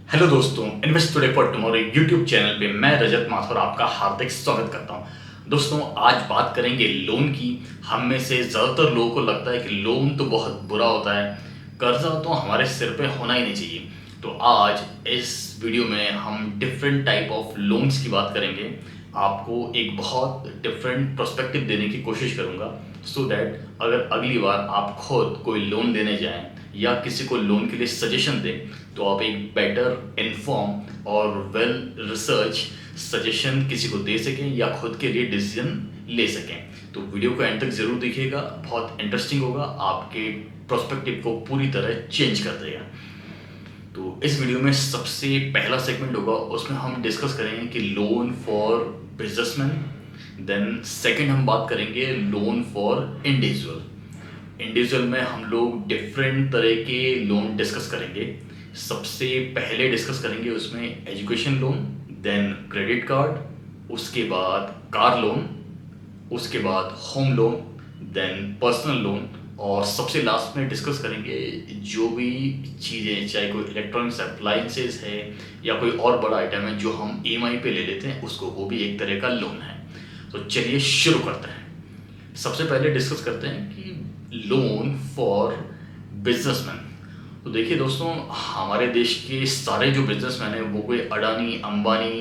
Hello दोस्तों, invest today for tomorrow YouTube channel पे मैं रजत माथुर आपका हार्दिक स्वागत करता हूं। दोस्तों, आज बात करेंगे लोन की। हम में से ज़्यादातर लोगों को लगता है कि लोन तो बहुत बुरा होता है, कर्जा तो हमारे सिर पे होना ही नहीं चाहिए। तो आज इस वीडियो में हम डिफरेंट टाइप ऑफ लोन्स की बात करेंगे। आपको एक बहुत डिफरेंट पर्सपेक्टिव देने की कोशिश करूंगा सो दैट अगर अगली बार आप खुद कोई लोन लेने जाएं या किसी को लोन के लिए सजेशन दें तो आप एक बेटर इन्फॉर्म और वेल रिसर्च सजेशन किसी को दे सकें या खुद के लिए डिसीजन ले सकें। तो वीडियो को एंड तक ज़रूर देखिएगा, बहुत इंटरेस्टिंग होगा, आपके प्रोस्पेक्टिव को पूरी तरह चेंज कर देगा। तो इस वीडियो में सबसे पहला सेगमेंट होगा, उसमें हम डिस्कस करेंगे कि loan for businessman. Then second हम बात करेंगे लोन फॉर इंडिविजुअल में हम लोग डिफरेंट तरह के लोन डिस्कस करेंगे। सबसे पहले डिस्कस करेंगे उसमें education loan, then credit card, उसके बाद कार लोन, उसके बाद home loan, then personal loan, और सबसे लास्ट में डिस्कस करेंगे जो भी चीज़ें, चाहे कोई इलेक्ट्रॉनिक्स अप्लाइंसेस है या कोई और बड़ा आइटम है जो हम ईएमआई पे ले लेते हैं, उसको वो भी एक तरह का लोन है। तो चलिए शुरू करते हैं। सबसे पहले डिस्कस करते हैं कि लोन फॉर बिजनेसमैन। तो देखिए दोस्तों, हमारे देश के सारे जो बिजनेसमैन हैं वो कोई अडानी अंबानी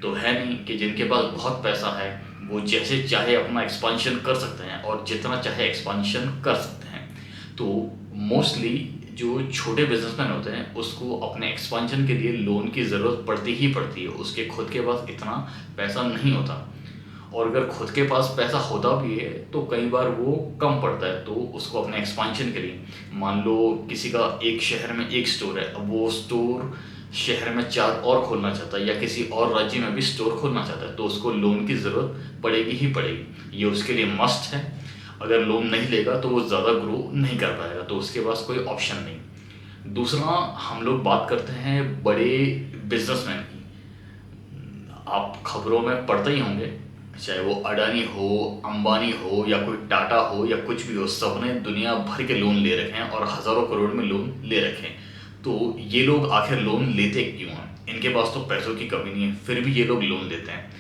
तो है नहीं कि जिनके पास बहुत पैसा है, वो जैसे चाहे अपना एक्सपांशन कर सकते हैं और जितना चाहे एक्सपांशन कर सकते हैं। तो मोस्टली जो छोटे बिजनेसमैन होते हैं उसको अपने एक्सपांशन के लिए लोन की ज़रूरत पड़ती ही पड़ती है। उसके खुद के पास इतना पैसा नहीं होता, और अगर खुद के पास पैसा होता भी है तो कई बार वो कम पड़ता है। तो उसको अपने एक्सपांशन के लिए, मान लो किसी का एक शहर में एक स्टोर है, अब वो स्टोर शहर में 4 और खोलना चाहता है या किसी और राज्य में भी स्टोर खोलना चाहता है, तो उसको लोन की ज़रूरत पड़ेगी ही पड़ेगी। ये उसके लिए मस्ट है। अगर लोन नहीं लेगा तो वो ज़्यादा ग्रो नहीं कर पाएगा, तो उसके पास कोई ऑप्शन नहीं। दूसरा, हम लोग बात करते हैं बड़े बिजनेसमैन की। आप खबरों में पढ़ते ही होंगे, चाहे वो अडानी हो, अंबानी हो या कोई टाटा हो या कुछ भी हो, सबने दुनिया भर के लोन ले रखे हैं और हज़ारों करोड़ में लोन ले रखे हैं। तो ये लोग आखिर लोन लेते क्यों हैं? इनके पास तो पैसों की कमी नहीं है, फिर भी ये लोग लोन लेते हैं।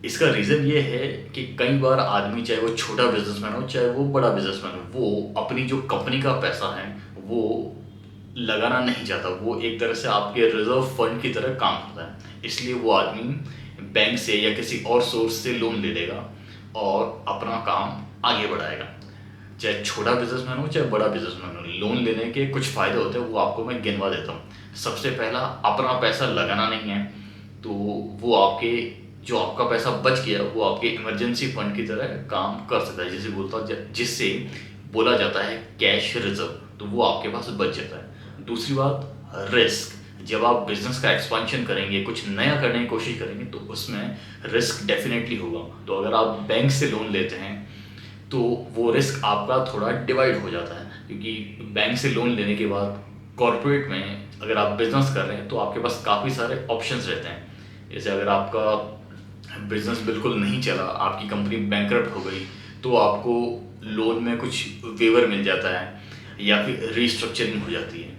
इसका रीज़न ये है कि कई बार आदमी, चाहे वो छोटा बिजनेसमैन हो चाहे वो बड़ा बिजनेसमैन हो, वो अपनी जो कंपनी का पैसा है वो लगाना नहीं चाहता। वो एक तरह से आपके रिजर्व फंड की तरह काम करता है, इसलिए वो आदमी बैंक से या किसी और सोर्स से लोन ले लेगा और अपना काम आगे बढ़ाएगा। चाहे छोटा बिजनेसमैन हो चाहे बड़ा बिजनेसमैन हो, लोन लेने के कुछ फ़ायदे होते हैं, वो आपको मैं गिनवा देता हूँ। सबसे पहला, अपना पैसा लगाना नहीं है, तो वो आपके, जो आपका पैसा बच गया वो आपके इमरजेंसी फंड की तरह काम कर सकता है, जिससे बोला जाता है कैश रिजर्व, तो वो आपके पास बच जाता है। दूसरी बात, रिस्क। जब आप बिजनेस का एक्सपांशन करेंगे, कुछ नया करने की कोशिश करेंगे, तो उसमें रिस्क डेफिनेटली होगा। तो अगर आप बैंक से लोन लेते हैं तो वो रिस्क आपका थोड़ा डिवाइड हो जाता है, क्योंकि बैंक से लोन लेने के बाद कॉरपोरेट में अगर आप बिजनेस कर रहे हैं तो आपके पास काफ़ी सारे ऑप्शंस रहते हैं। जैसे अगर आपका बिजनेस बिल्कुल नहीं चला, आपकी कंपनी बैंकरप्ट हो गई, तो आपको लोन में कुछ वेवर मिल जाता है या फिर रीस्ट्रक्चरिंग हो जाती है।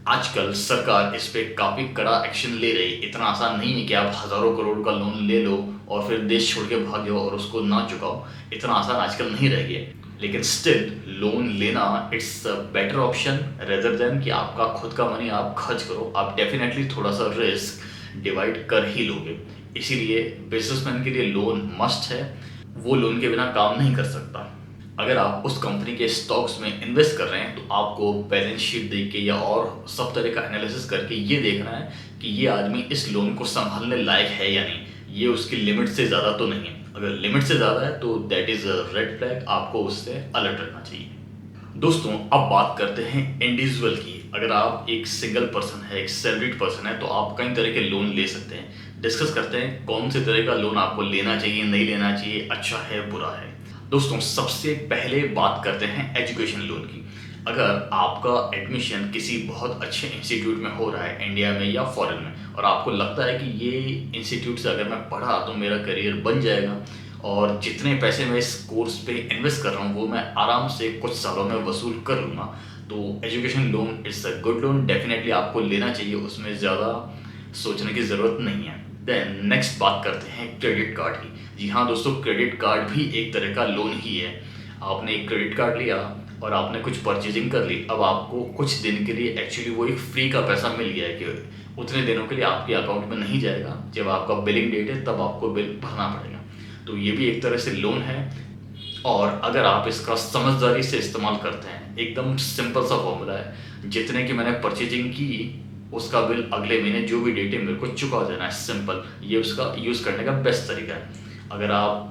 आजकल सरकार इस पे काफ़ी कड़ा एक्शन ले रही है। इतना आसान नहीं है कि आप हज़ारों करोड़ का लोन ले लो और फिर देश छोड़ के भाग जाओ और उसको ना चुकाओ। इतना आसान आजकल नहीं रह गया, लेकिन स्टिल लोन लेना it's a better option rather than कि आपका खुद का मनी आप खर्च करो। आप डेफिनेटली थोड़ा सा रिस्क डिवाइड कर ही लोगे। इसीलिए बिजनेसमैन के लिए लोन मस्ट है, वो लोन के बिना काम नहीं कर सकता। अगर आप उस कंपनी के स्टॉक्स में इन्वेस्ट कर रहे हैं तो आपको बैलेंस शीट देख के या और सब तरह का एनालिसिस करके ये देखना है कि ये आदमी इस लोन को संभालने लायक है या नहीं, ये उसकी लिमिट से ज़्यादा तो नहीं है। अगर लिमिट से ज़्यादा है तो that is a red flag, आपको उससे अलर्ट रहना चाहिए। दोस्तों, अब बात करते हैं इंडिविजुअल की। अगर आप एक सिंगल पर्सन है, एक सैलरीड पर्सन है, तो आप कई तरह के लोन ले सकते हैं। डिस्कस करते हैं कौन से तरह का लोन आपको लेना चाहिए, नहीं लेना चाहिए, अच्छा है बुरा है। दोस्तों, सबसे पहले बात करते हैं एजुकेशन लोन की। अगर आपका एडमिशन किसी बहुत अच्छे इंस्टीट्यूट में हो रहा है, इंडिया में या फॉरेन में, और आपको लगता है कि ये इंस्टीट्यूट से अगर मैं पढ़ा तो मेरा करियर बन जाएगा और जितने पैसे मैं इस कोर्स पे इन्वेस्ट कर रहा हूँ वो मैं आराम से कुछ सालों में वसूल कर लूँगा, तो education loan it's a good loan, definitely आपको लेना चाहिए, उसमें ज़्यादा सोचने की ज़रूरत नहीं है। देन नेक्स्ट बात करते हैं क्रेडिट कार्ड की। जी हाँ दोस्तों, क्रेडिट कार्ड भी एक तरह का लोन ही है। आपने एक क्रेडिट कार्ड लिया और आपने कुछ परचेजिंग कर ली, अब आपको कुछ दिन के लिए एक्चुअली वो एक फ्री का पैसा मिल गया है कि उतने दिनों के लिए आपके अकाउंट में नहीं जाएगा, जब आपका बिलिंग डेट है तब आपको बिल भरना पड़ेगा। तो ये भी एक तरह से लोन है, और अगर आप इसका समझदारी से इस्तेमाल करते हैं, एकदम सिंपल सा फॉर्मूला है, जितने की मैंने परचेजिंग की उसका बिल अगले महीने जो भी डेट है मेरे को चुका देना है, सिंपल। ये उसका यूज़ करने का बेस्ट तरीका है। अगर आप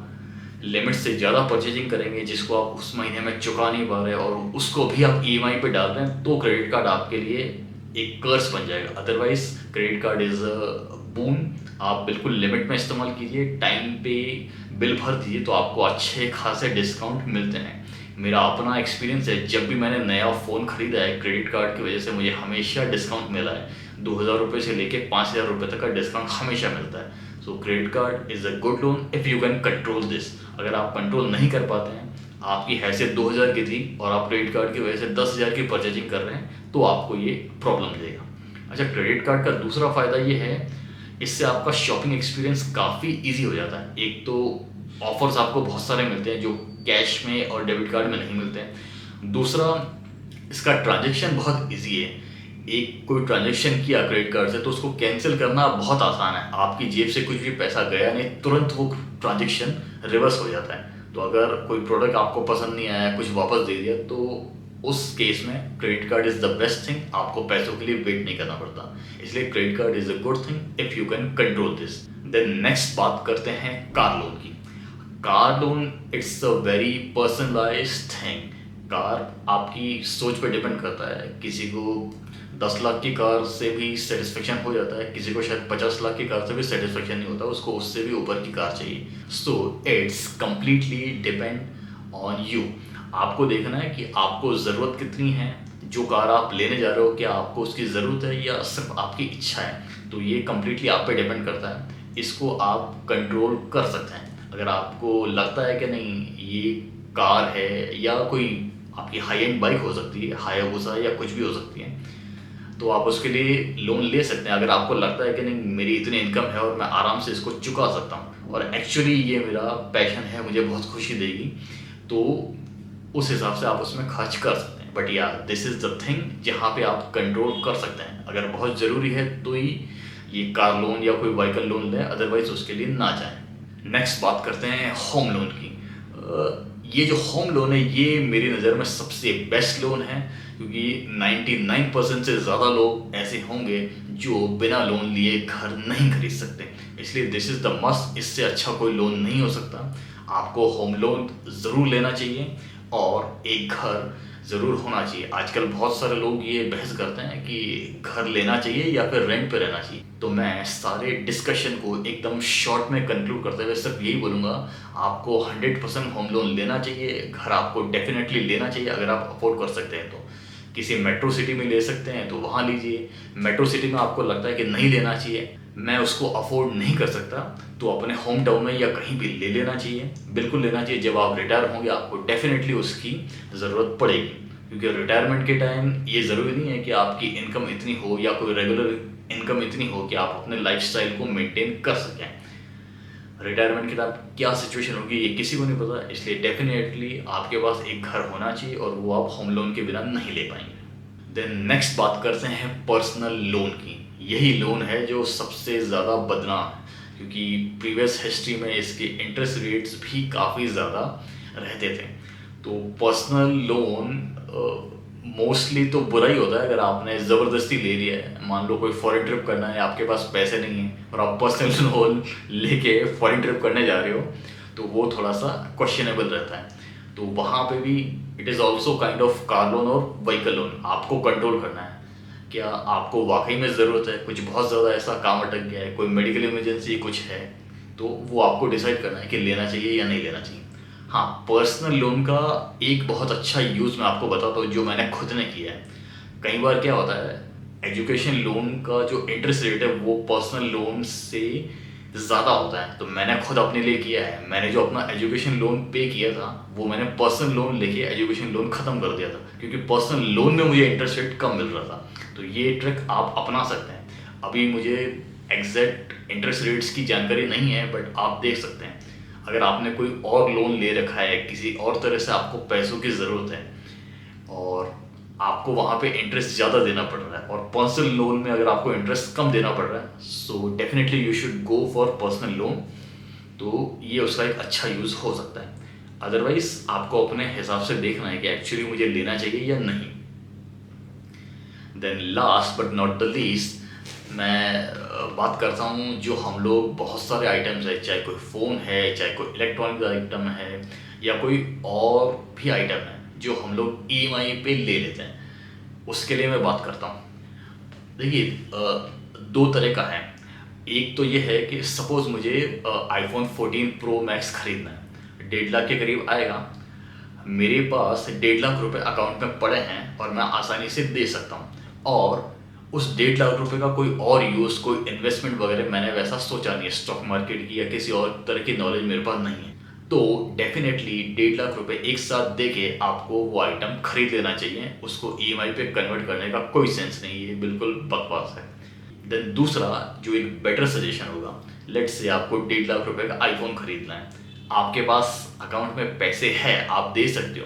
लिमिट से ज़्यादा परचेजिंग करेंगे जिसको आप उस महीने में चुका नहीं पा रहे और उसको भी आप ईएमआई पे डाल रहे हैं, तो क्रेडिट कार्ड आपके लिए एक कर्ज बन जाएगा। Otherwise credit card is a boon. आप बिल्कुल लिमिट में इस्तेमाल कीजिए, टाइम पे बिल भर दीजिए, तो आपको अच्छे खासे डिस्काउंट मिलते हैं। मेरा अपना एक्सपीरियंस है, जब भी मैंने नया फ़ोन ख़रीदा है क्रेडिट कार्ड की वजह से मुझे हमेशा डिस्काउंट मिला है। 2000 रुपये से लेके 5000 रुपये तक का डिस्काउंट हमेशा मिलता है। सो credit card is a good loan if you can control this. अगर आप कंट्रोल नहीं कर पाते हैं, आपकी हैसियत 2000 की थी और आप क्रेडिट कार्ड की वजह से 10,000 की परचेजिंग कर रहे हैं, तो आपको ये प्रॉब्लम देगा। अच्छा, क्रेडिट कार्ड का दूसरा फ़ायदा ये है, इससे आपका शॉपिंग एक्सपीरियंस काफ़ी ईजी हो जाता है। एक तो ऑफर्स आपको बहुत सारे मिलते हैं जो कैश में और डेबिट कार्ड में नहीं मिलते हैं। दूसरा, इसका ट्रांजैक्शन बहुत इजी है। एक कोई ट्रांजैक्शन किया क्रेडिट कार्ड से तो उसको कैंसिल करना बहुत आसान है। आपकी जेब से कुछ भी पैसा गया नहीं, तुरंत वो ट्रांजैक्शन रिवर्स हो जाता है। तो अगर कोई प्रोडक्ट आपको पसंद नहीं आया, कुछ वापस दे दिया, तो उस केस में credit card is the best thing. आपको पैसों के लिए वेट नहीं करना पड़ता, इसलिए credit card is a good thing if you can control this. Then next बात करते हैं कार लोन की। Car loan it's a very personalised thing. Car आपकी सोच पे डिपेंड करता है। किसी को 10 लाख की कार से भी सेटिस्फेक्शन हो जाता है, किसी को शायद 50 लाख की कार से भी सेटिस्फेक्शन नहीं होता, उसको उससे भी ऊपर की कार चाहिए। So it's completely depend on you. आपको देखना है कि आपको ज़रूरत कितनी है, जो कार आप लेने जा रहे हो क्या आपको उसकी ज़रूरत है या सिर्फ आपकी इच्छा है। तो ये कम्प्लीटली आप पे डिपेंड करता है, इसको आप कंट्रोल कर सकते हैं। अगर आपको लगता है कि नहीं ये कार है, या कोई आपकी हाई एंड बाइक हो सकती है, हायाबुसा या कुछ भी हो सकती है, तो आप उसके लिए लोन ले सकते हैं। अगर आपको लगता है कि नहीं मेरी इतनी इनकम है और मैं आराम से इसको चुका सकता हूँ और एक्चुअली ये मेरा पैशन है, मुझे बहुत खुशी देगी, तो उस हिसाब से आप उसमें खर्च कर सकते हैं। बट या दिस इज़ द थिंग जहाँ पे आप कंट्रोल कर सकते हैं। अगर बहुत ज़रूरी है तो ही ये कार लोन या कोई व्हीकल लोन लें, अदरवाइज उसके लिए ना जाएं। नेक्स्ट बात करते हैं होम लोन की। ये जो होम लोन है ये मेरी नज़र में सबसे बेस्ट लोन है, क्योंकि 99% से ज़्यादा लोग ऐसे होंगे जो बिना लोन लिए घर नहीं खरीद सकते, इसलिए दिस इज़ द मस्ट। इससे अच्छा कोई लोन नहीं हो सकता। आपको होम लोन ज़रूर लेना चाहिए और एक घर ज़रूर होना चाहिए। आजकल बहुत सारे लोग ये बहस करते हैं कि घर लेना चाहिए या फिर रेंट पे रहना चाहिए। तो मैं सारे डिस्कशन को एकदम शॉर्ट में कंक्लूड करते हुए सिर्फ यही बोलूँगा, आपको 100% होम लोन लेना चाहिए। घर आपको डेफिनेटली लेना चाहिए अगर आप अफोर्ड कर सकते हैं तो। किसी मेट्रो सिटी में ले सकते हैं तो वहाँ लीजिए। मेट्रो सिटी में आपको लगता है कि नहीं लेना चाहिए, मैं उसको अफोर्ड नहीं कर सकता, तो अपने होम टाउन में या कहीं भी ले लेना चाहिए, बिल्कुल लेना चाहिए। जब आप रिटायर होंगे आपको डेफिनेटली उसकी ज़रूरत पड़ेगी, क्योंकि रिटायरमेंट के टाइम ये ज़रूरी नहीं है कि आपकी इनकम इतनी हो या कोई रेगुलर इनकम इतनी हो कि आप अपने लाइफस्टाइल को मेंटेन कर सकें। रिटायरमेंट के टाइम क्या सिचुएशन होगी ये किसी को नहीं पता, इसलिए डेफिनेटली आपके पास एक घर होना चाहिए और वो आप होम लोन के बिना नहीं ले पाएंगे। देन नेक्स्ट बात करते हैं पर्सनल लोन की। यही लोन है जो सबसे ज़्यादा बदनाम है, क्योंकि प्रीवियस हिस्ट्री में इसके इंटरेस्ट रेट्स भी काफ़ी ज़्यादा रहते थे। तो पर्सनल लोन मोस्टली तो बुरा ही होता है अगर आपने ज़बरदस्ती ले लिया है। मान लो कोई फॉरेन ट्रिप करना है, आपके पास पैसे नहीं हैं और आप पर्सनल लोन लेके फॉरेन ट्रिप करने जा रहे हो, तो वो थोड़ा सा क्वेश्चनेबल रहता है। तो वहाँ पे भी it is also kind of car loan और व्हीकल लोन। आपको कंट्रोल करना है, क्या आपको वाकई में ज़रूरत है, कुछ बहुत ज़्यादा ऐसा काम अटक गया है, कोई मेडिकल इमरजेंसी कुछ है, तो वो आपको डिसाइड करना है कि लेना चाहिए या नहीं लेना चाहिए। हाँ, पर्सनल लोन का एक बहुत अच्छा यूज़ मैं आपको बताता हूँ जो मैंने खुद ने किया है। कई बार क्या होता है, एजुकेशन लोन का जो इंटरेस्ट रेट है वो पर्सनल लोन से ज़्यादा होता है। तो मैंने खुद अपने लिए किया है, मैंने जो अपना एजुकेशन लोन पे किया था वो मैंने पर्सनल लोन लेके एजुकेशन लोन ख़त्म कर दिया था, क्योंकि पर्सनल लोन में मुझे इंटरेस्ट रेट कम मिल रहा था। तो ये ट्रिक आप अपना सकते हैं। अभी मुझे एग्जैक्ट इंटरेस्ट रेट्स की जानकारी नहीं है, बट आप देख सकते हैं अगर आपने कोई और लोन ले रखा है, किसी और तरह से आपको पैसों की ज़रूरत है और आपको वहाँ पे इंटरेस्ट ज़्यादा देना पड़ रहा है, और पर्सनल लोन में अगर आपको इंटरेस्ट कम देना पड़ रहा है, so definitely you should go for personal loan. तो ये उसका एक अच्छा यूज़ हो सकता है। अदरवाइज आपको अपने हिसाब से देखना है कि एक्चुअली मुझे लेना चाहिए या नहीं। Then last but not the least, मैं बात करता हूँ जो हम लोग बहुत सारे आइटम्स है, चाहे कोई फ़ोन है, चाहे कोई इलेक्ट्रॉनिक आइटम है, या कोई और भी आइटम है जो हम लोग ईएमआई पे ले लेते हैं, उसके लिए मैं बात करता हूँ। देखिए, दो तरह का है। एक तो ये है कि सपोज़ मुझे आईफोन 14 प्रो मैक्स खरीदना है, 1.5 लाख के करीब आएगा। मेरे पास 1.5 लाख रुपए अकाउंट में पड़े हैं और मैं आसानी से दे सकता हूँ, और उस 1.5 लाख रुपए का कोई और यूज़, कोई इन्वेस्टमेंट वगैरह मैंने वैसा सोचा नहीं है, स्टॉक मार्केट की या किसी और तरह की नॉलेज मेरे पास नहीं है। तो डेफिनेटली 1.5 लाख रुपए एक साथ दे के आपको वो आइटम खरीद लेना चाहिए। उसको ईएमआई पे कन्वर्ट करने का कोई सेंस नहीं है, ये बिल्कुल बकवास है। देन दूसरा जो एक बेटर सजेशन होगा, लेट्स से आपको 1.5 लाख रुपए का आईफोन खरीदना है, आपके पास अकाउंट में पैसे हैं, आप दे सकते हो,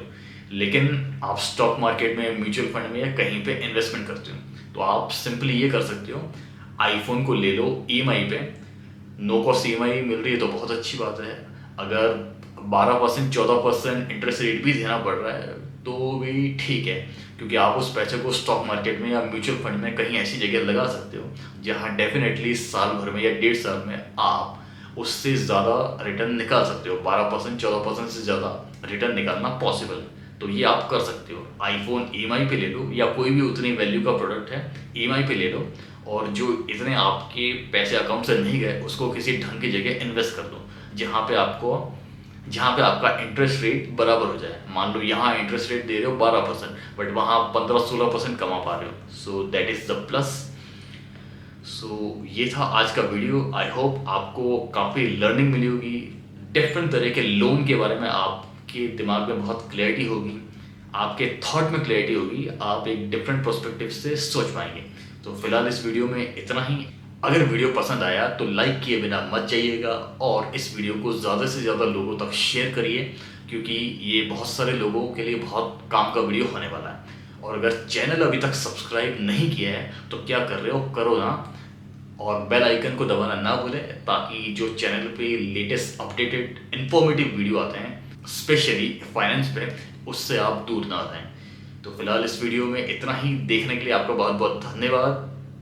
लेकिन आप स्टॉक मार्केट में, म्यूचुअल फंड में या कहीं पे इन्वेस्टमेंट करते हो, तो आप सिंपली ये कर सकते हो, आईफोन को ले लो ईएमआई पे। नो कॉस्ट ईएमआई मिल रही है तो बहुत अच्छी बात है। अगर 12% 14% इंटरेस्ट रेट भी देना पड़ रहा है तो भी ठीक है, क्योंकि आप उस पैसे को स्टॉक मार्केट में या म्यूचुअल फंड में कहीं ऐसी जगह लगा सकते हो जहां डेफिनेटली साल भर में या 1.5 साल में आप उससे ज़्यादा रिटर्न निकाल सकते हो। 12% 14% से ज़्यादा रिटर्न निकालना पॉसिबल है। तो ये आप कर सकते हो। आईफोन ईएमआई पे ले लो, या कोई भी उतनी वैल्यू का प्रोडक्ट है ईएमआई पे ले लो, और जो इतने आपके पैसे अकाउंट से नहीं गए उसको किसी ढंग की जगह इन्वेस्ट कर दो, जहाँ पे आपका इंटरेस्ट रेट बराबर हो जाए। मान लो यहाँ इंटरेस्ट रेट दे रहे हो 12%, बट वहाँ 15-16% कमा पा रहे हो, so that is the plus. सो ये था आज का वीडियो। आई होप आपको काफ़ी लर्निंग मिली होगी, डिफरेंट तरह के लोन के बारे में आपके दिमाग में बहुत क्लैरिटी होगी, आपके थॉट में क्लैरिटी होगी, आप एक डिफरेंट पर्सपेक्टिव से सोच पाएंगे। तो फिलहाल इस वीडियो में इतना ही। अगर वीडियो पसंद आया तो लाइक किए बिना मत जाइएगा, और इस वीडियो को ज़्यादा से ज़्यादा लोगों तक शेयर करिए, क्योंकि ये बहुत सारे लोगों के लिए बहुत काम का वीडियो होने वाला है। और अगर चैनल अभी तक सब्सक्राइब नहीं किया है तो क्या कर रहे हो, करो ना, और बेल आइकन को दबाना ना भूलें, ताकि जो चैनल पे लेटेस्ट अपडेटेड इन्फॉर्मेटिव वीडियो आते हैं स्पेशली फाइनेंस पे, उससे आप दूर ना रहें। तो फिलहाल इस वीडियो में इतना ही। देखने के लिए आपका बहुत बहुत धन्यवाद।